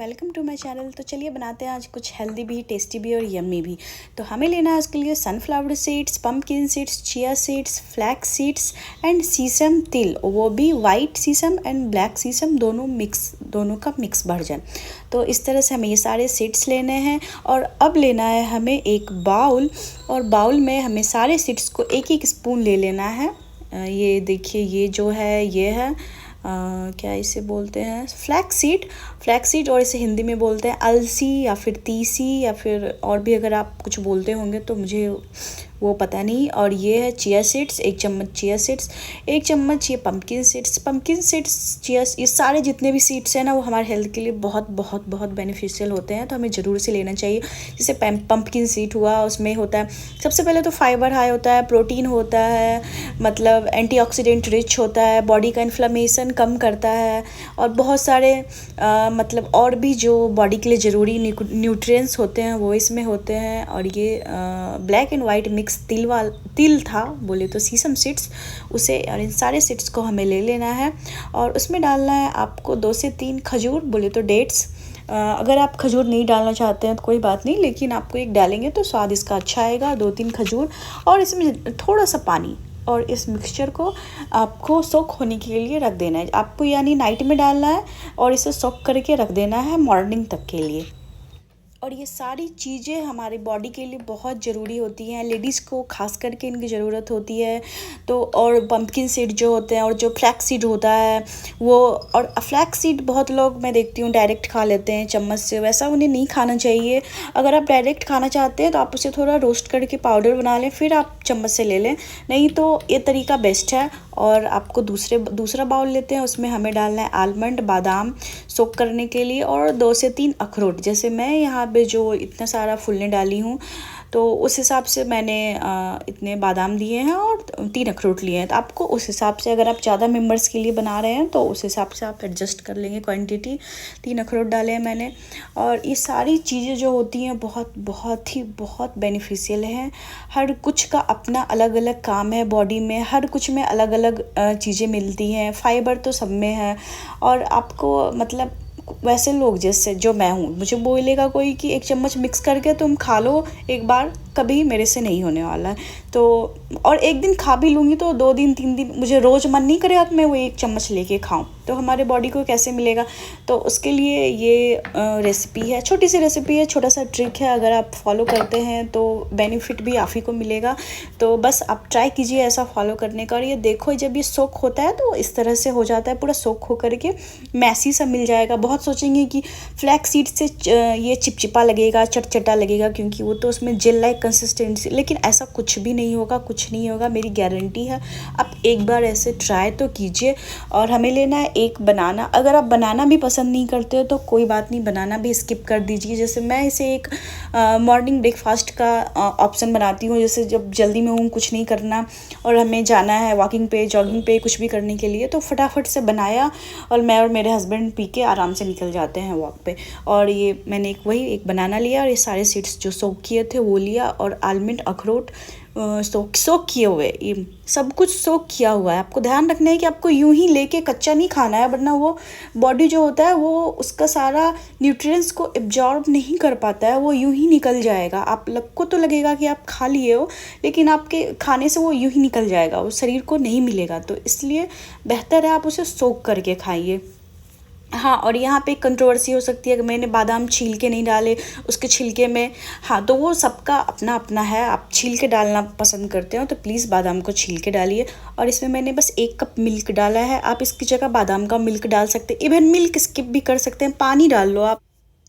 Welcome to my channel. तो चलिए बनाते हैं आज कुछ हेल्दी भी, टेस्टी भी और यम्मी भी। तो हमें लेना है उसके लिए sunflower seeds, pumpkin seeds, chia seeds, flax seeds and sesame तिल, वो भी white sesame and black sesame, दोनों का मिक्स वर्जन। तो इस तरह से हमें ये सारे सीड्स लेने हैं। और अब लेना है हमें एक बाउल, और बाउल में हमें सारे सीड्स को एक एक स्पून ले लेना है। ये देखिए, ये जो है ये है क्या इसे बोलते हैं, फ्लैक्स सीड, और इसे हिंदी में बोलते हैं अलसी या फिर तीसी, या फिर और भी अगर आप कुछ बोलते होंगे तो मुझे वो पता नहीं। और ये है चिया सीड्स, 1 चम्मच चिया सीड्स, 1 चम्मच ये पम्पकिन सीड्स, चिया, ये सारे जितने भी सीड्स हैं ना वो हमारे हेल्थ के लिए बहुत बहुत बहुत बेनिफिशियल होते हैं, तो हमें ज़रूर से लेना चाहिए। जैसे पम्पकिन सीड हुआ, उसमें होता है सबसे पहले तो फाइबर हाई होता है, प्रोटीन होता है, मतलब एंटीऑक्सीडेंट रिच होता है, बॉडी का इन्फ्लेमेशन कम करता है, और बहुत सारे मतलब और भी जो बॉडी के लिए ज़रूरी न्यूट्रिएंट्स होते हैं वो इसमें होते हैं। और ये ब्लैक एंड वाइट मिक्स तिल था, बोले तो सीसम सीड्स, उसे और इन सारे सीड्स को हमें ले लेना है। और उसमें डालना है आपको 2 से 3 खजूर, बोले तो डेट्स। अगर आप खजूर नहीं डालना चाहते हैं तो कोई बात नहीं, लेकिन आपको एक डालेंगे तो स्वाद इसका अच्छा आएगा। 2-3 खजूर, और इसमें थोड़ा सा पानी, और इस मिक्सचर को आपको सोक होने के लिए रख देना है आपको, यानी नाइट में डालना है और इसे सोक करके रख देना है मॉर्निंग तक के लिए। और ये सारी चीज़ें हमारी बॉडी के लिए बहुत ज़रूरी होती हैं, लेडीज़ को खास करके इनकी ज़रूरत होती है। तो और पम्पकिन सीड जो होते हैं, और जो फ्लैक्स सीड होता है वो, और फ्लैक्स सीड बहुत लोग मैं देखती हूँ डायरेक्ट खा लेते हैं चम्मच से, वैसा उन्हें नहीं खाना चाहिए। अगर आप डायरेक्ट खाना चाहते हैं तो आप उसे थोड़ा रोस्ट करके पाउडर बना लें, फिर आप चम्मच से ले लें, नहीं तो ये तरीका बेस्ट है। और आपको दूसरा बाउल लेते हैं, उसमें हमें डालना है आलमंड, बादाम सोक करने के लिए, और 2 से 3 अखरोट। जैसे मैं यहाँ पे जो इतना सारा फूलने डाली हूँ तो उस हिसाब से मैंने इतने बादाम लिए हैं और 3 अखरोट लिए हैं। तो आपको उस हिसाब से, अगर आप ज़्यादा मेंबर्स के लिए बना रहे हैं तो उस हिसाब से आप एडजस्ट कर लेंगे क्वांटिटी। 3 अखरोट डाले हैं मैंने। और ये सारी चीज़ें जो होती हैं बहुत बेनिफिशियल हैं। हर कुछ का अपना अलग अलग काम है बॉडी में, हर कुछ में अलग अलग चीज़ें मिलती हैं। फाइबर तो सब में है, और आपको मतलब वैसे लोग जैसे जो मैं हूँ, मुझे बोलेगा कोई कि 1 चम्मच मिक्स करके तुम खा लो एक बार, कभी मेरे से नहीं होने वाला है। तो और एक दिन खा भी लूँगी तो 2 दिन 3 दिन मुझे रोज़ मन नहीं करेगा कि मैं वो 1 चम्मच लेके खाऊं, तो हमारे बॉडी को कैसे मिलेगा। तो उसके लिए ये रेसिपी है, छोटी सी रेसिपी है, छोटा सा ट्रिक है, अगर आप फॉलो करते हैं तो बेनिफिट भी आप ही को मिलेगा। तो बस आप ट्राई कीजिए ऐसा फॉलो करने का। और ये देखो, जब ये सोक होता है तो इस तरह से हो जाता है, पूरा सोक हो करके मैसी सा मिल जाएगा। बहुत सोचेंगे कि फ्लैक्स सीड से ये चिपचिपा लगेगा, चटचटा लगेगा, क्योंकि वो तो उसमें जेल लाइक कंसिस्टेंसी, लेकिन ऐसा कुछ भी नहीं होगा, मेरी गारंटी है। आप एक बार ऐसे ट्राई तो कीजिए। और हमें लेना है 1 बनाना। अगर आप बनाना भी पसंद नहीं करते हो तो कोई बात नहीं, बनाना भी स्किप कर दीजिए। जैसे मैं इसे एक मॉर्निंग ब्रेकफास्ट का ऑप्शन बनाती हूँ, जैसे जब जल्दी में हूँ, कुछ नहीं करना और हमें जाना है वॉकिंग पे, जॉगिंग पे, कुछ भी करने के लिए, तो फटाफट से बनाया और मैं और मेरे हस्बैंड पी के आराम से निकल जाते हैं वॉक पे। और ये मैंने एक बनाना लिया, और ये सारे सीड्स जो सोक किए थे वो लिया, और आलमंड, अखरोट सोक किए हुए, ये सब कुछ सोक किया हुआ है। आपको ध्यान रखना है कि आपको यूं ही लेके कच्चा नहीं खाना है, वरना वो बॉडी जो होता है वो उसका सारा न्यूट्रिएंट्स को एब्जॉर्ब नहीं कर पाता है, वो यूं ही निकल जाएगा। आपको तो लगेगा कि आप खा लिए हो, लेकिन आपके खाने से वो यूं ही निकल जाएगा, वो शरीर को नहीं मिलेगा। तो इसलिए बेहतर है आप उसे सोक करके खाइए। हाँ, और यहाँ पे एक कंट्रोवर्सी हो सकती है कि मैंने बादाम छील के नहीं डाले उसके छिलके में। हाँ, तो वो सबका अपना अपना है, आप छील के डालना पसंद करते हो तो प्लीज़ बादाम को छील के डालिए। और इसमें मैंने बस 1 कप मिल्क डाला है, आप इसकी जगह बादाम का मिल्क डाल सकते हैं, इवन मिल्क स्किप भी कर सकते हैं, पानी डाल लो आप,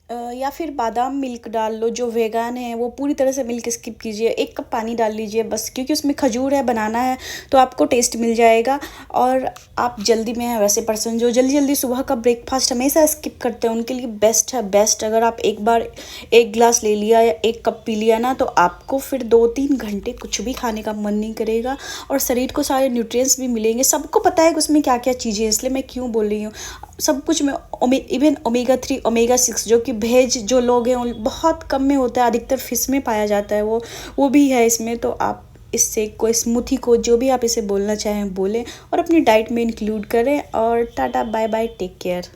या फिर बादाम मिल्क डाल लो। जो वेगान है वो पूरी तरह से मिल्क स्किप कीजिए, 1 कप पानी डाल लीजिए बस, क्योंकि उसमें खजूर है, बनाना है, तो आपको टेस्ट मिल जाएगा। और आप जल्दी में हैं वैसे पर्सन जो जल्दी सुबह का ब्रेकफास्ट हमेशा स्किप करते हैं, उनके लिए बेस्ट है, बेस्ट। अगर आप एक बार 1 गिलास ले लिया या 1 कप पी लिया ना, तो आपको फिर 2-3 घंटे कुछ भी खाने का मन नहीं करेगा, और शरीर को सारे न्यूट्रिएंट्स भी मिलेंगे। सबको पता है कि उसमें क्या क्या चीज़ें हैं, इसलिए मैं क्यों बोल रही हूँ। सब कुछ में इवन ओमेगा 3, ओमेगा 6, जो कि भेज जो लोग हैं उन बहुत कम में होता है, अधिकतर फिश में पाया जाता है, वो भी है इसमें। तो आप इस शेक को, स्मूथी को, जो भी आप इसे बोलना चाहें बोलें, और अपनी डाइट में इंक्लूड करें। और tata, bye bye, take care.